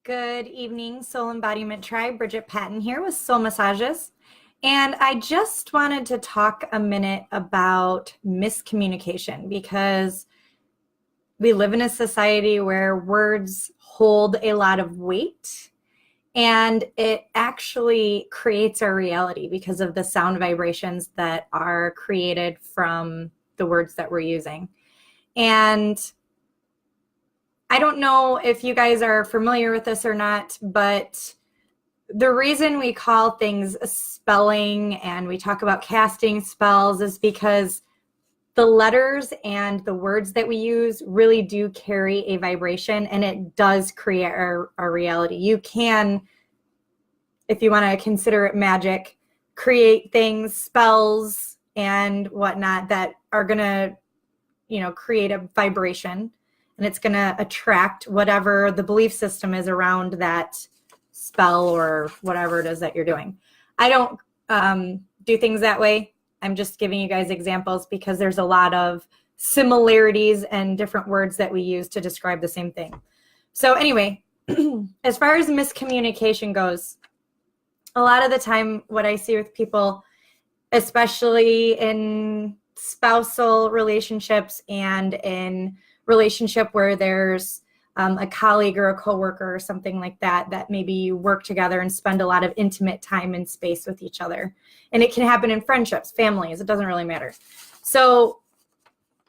Good evening, Soul Embodiment Tribe. Bridget Patton here with Soul Massages. And I just wanted to talk a minute about miscommunication because we live in a society where words hold a lot of weight and it actually creates our reality because of the sound vibrations that are created from the words that we're using. And I don't know if you guys are familiar with this or not, but the reason we call things spelling and we talk about casting spells is because the letters and the words that we use really do carry a vibration, and it does create our reality. You can, if you want to consider it magic, create things, spells and whatnot that are going to, create a vibration. And it's going to attract whatever the belief system is around that spell or whatever it is that you're doing. I don't do things that way. I'm just giving you guys examples because there's a lot of similarities and different words that we use to describe the same thing. So anyway, as far as miscommunication goes, a lot of the time what I see with people, especially in spousal relationships and in relationship where there's a colleague or a coworker or something like that, that maybe you work together and spend a lot of intimate time and space with each other. And it can happen in friendships, families, it doesn't really matter. So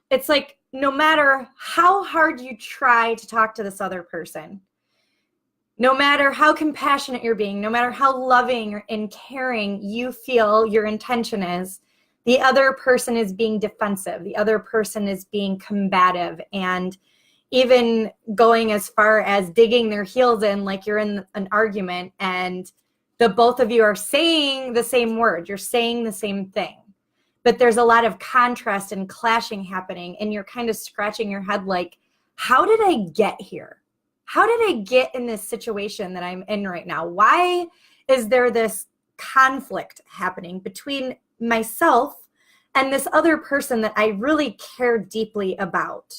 it's like, no matter how hard you try to talk to this other person, no matter how compassionate you're being, no matter how loving and caring you feel your intention is, the other person is being defensive. The other person is being combative and even going as far as digging their heels in like you're in an argument and the both of you are saying the same word. You're saying the same thing. But there's a lot of contrast and clashing happening and you're kind of scratching your head like, how did I get here? How did I get in this situation that I'm in right now? Why is there this conflict happening between myself and this other person that I really care deeply about?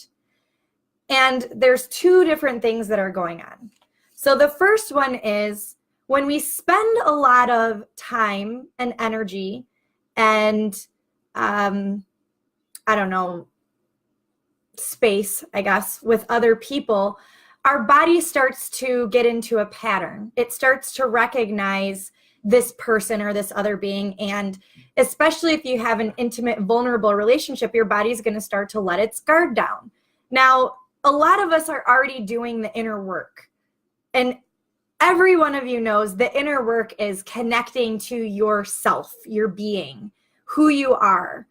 And there's two different things that are going on. So the first one is when we spend a lot of time and energy and space, I guess, with other people, our body starts to get into a pattern. It starts to recognize this person or this other being. And especially if you have an intimate, vulnerable relationship, your body's going to start to let its guard down. Now, a lot of us are already doing the inner work. And every one of you knows the inner work is connecting to yourself, your being, who you are.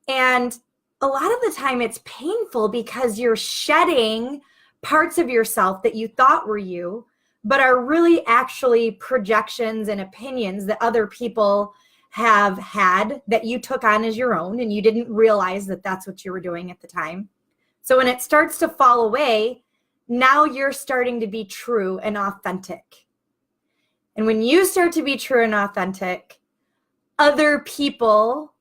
And a lot of the time it's painful because you're shedding parts of yourself that you thought were you, but are really actually projections and opinions that other people have had that you took on as your own and you didn't realize that that's what you were doing at the time. So when it starts to fall away, now you're starting to be true and authentic. And when you start to be true and authentic, other people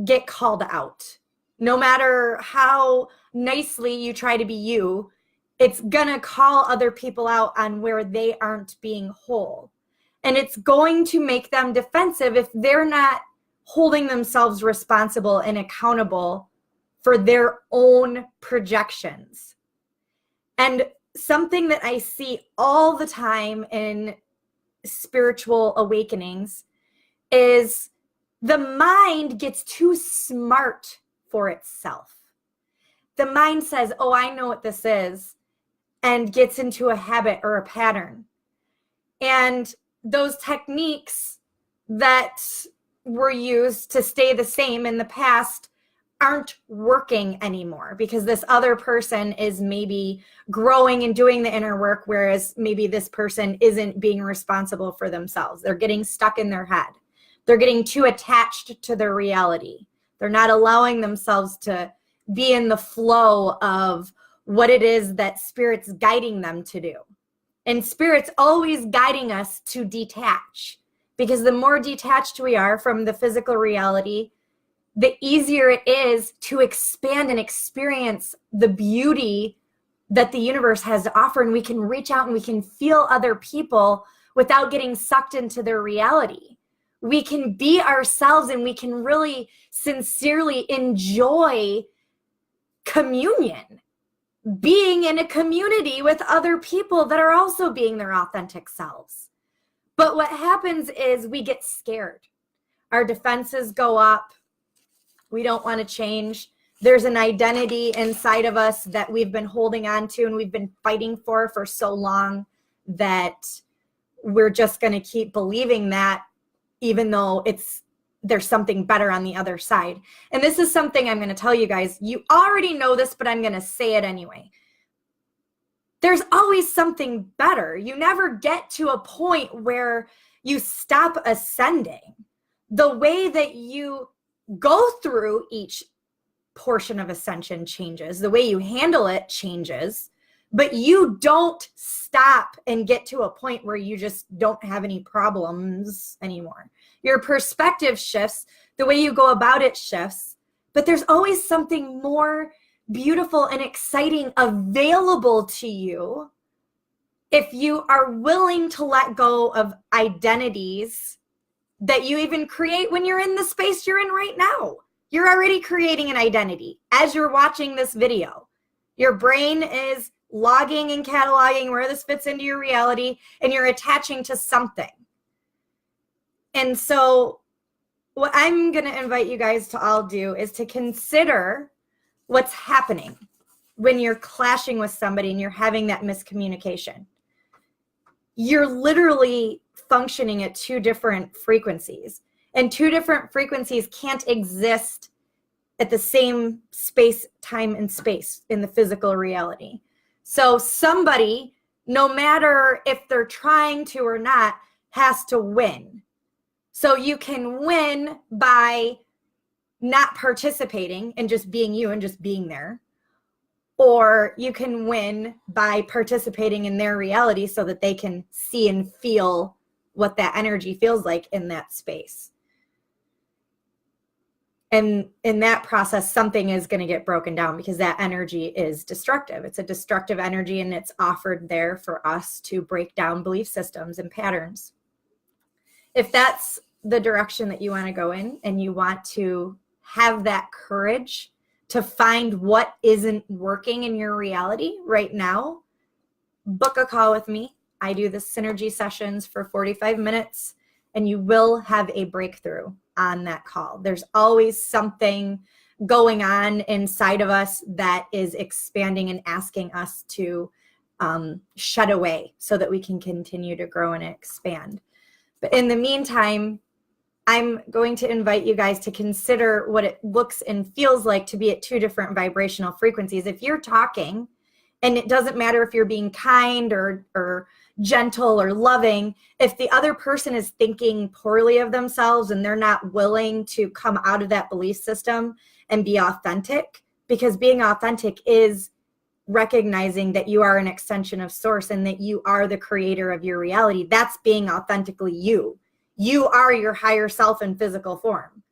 get called out. No matter how nicely you try to be you, it's gonna call other people out on where they aren't being whole. And it's going to make them defensive if they're not holding themselves responsible and accountable for their own projections. And something that I see all the time in spiritual awakenings is the mind gets too smart for itself. The mind says, oh, I know what this is, and gets into a habit or a pattern. And those techniques that were used to stay the same in the past aren't working anymore because this other person is maybe growing and doing the inner work, whereas maybe this person isn't being responsible for themselves. They're getting stuck in their head. They're getting too attached to their reality. They're not allowing themselves to be in the flow of what it is that Spirit's guiding them to do. And Spirit's always guiding us to detach, because the more detached we are from the physical reality, the easier it is to expand and experience the beauty that the universe has to offer, and we can reach out and we can feel other people without getting sucked into their reality. We can be ourselves and we can really sincerely enjoy communion, being in a community with other people that are also being their authentic selves. But what happens is we get scared. Our defenses go up. We don't want to change. There's an identity inside of us that we've been holding on to and we've been fighting for so long that we're just going to keep believing that, even though there's something better on the other side. And this is something I'm going to tell you guys. You already know this, but I'm going to say it anyway. There's always something better. You never get to a point where you stop ascending. The way that you go through each portion of ascension changes. The way you handle it changes. But you don't stop and get to a point where you just don't have any problems anymore. Your perspective shifts, the way you go about it shifts, but there's always something more beautiful and exciting available to you if you are willing to let go of identities that you even create when you're in the space you're in right now. You're already creating an identity as you're watching this video. Your brain is logging and cataloging where this fits into your reality, and you're attaching to something. And so what I'm going to invite you guys to all do is to consider what's happening when you're clashing with somebody and you're having that miscommunication. You're literally functioning at two different frequencies, and two different frequencies can't exist at the same space, time, and space in the physical reality. So somebody, no matter if they're trying to or not, has to win. So you can win by not participating and just being you and just being there. Or you can win by participating in their reality so that they can see and feel what that energy feels like in that space. And in that process, something is going to get broken down because that energy is destructive. It's a destructive energy, and it's offered there for us to break down belief systems and patterns. If that's the direction that you want to go in, and you want to have that courage to find what isn't working in your reality right now, book a call with me. I do the synergy sessions for 45 minutes, and you will have a breakthrough on that call. There's always something going on inside of us that is expanding and asking us to shut away so that we can continue to grow and expand. But in the meantime, I'm going to invite you guys to consider what it looks and feels like to be at two different vibrational frequencies. If you're talking, and it doesn't matter if you're being kind or gentle or loving, if the other person is thinking poorly of themselves and they're not willing to come out of that belief system and be authentic, because being authentic is recognizing that you are an extension of source and that you are the creator of your reality. That's being authentically you. You are your higher self in physical form.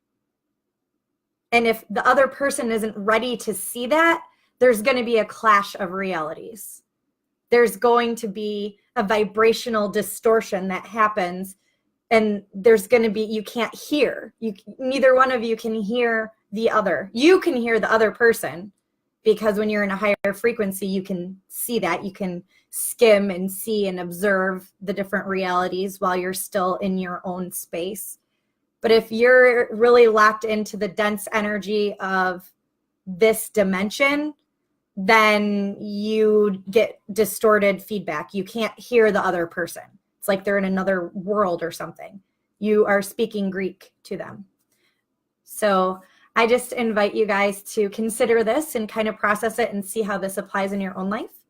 And if the other person isn't ready to see that, there's going to be a clash of realities. There's going to be a vibrational distortion that happens, and there's going to be, you can't hear. Neither one of you can hear the other. You can hear the other person, because when you're in a higher frequency, you can see that. You can skim and see and observe the different realities while you're still in your own space. But if you're really locked into the dense energy of this dimension, then you get distorted feedback. You can't hear the other person. It's like they're in another world or something. You are speaking Greek to them. So I just invite you guys to consider this and kind of process it and see how this applies in your own life.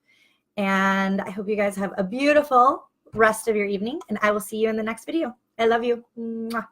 And I hope you guys have a beautiful rest of your evening, and I will see you in the next video. I love you. Mwah.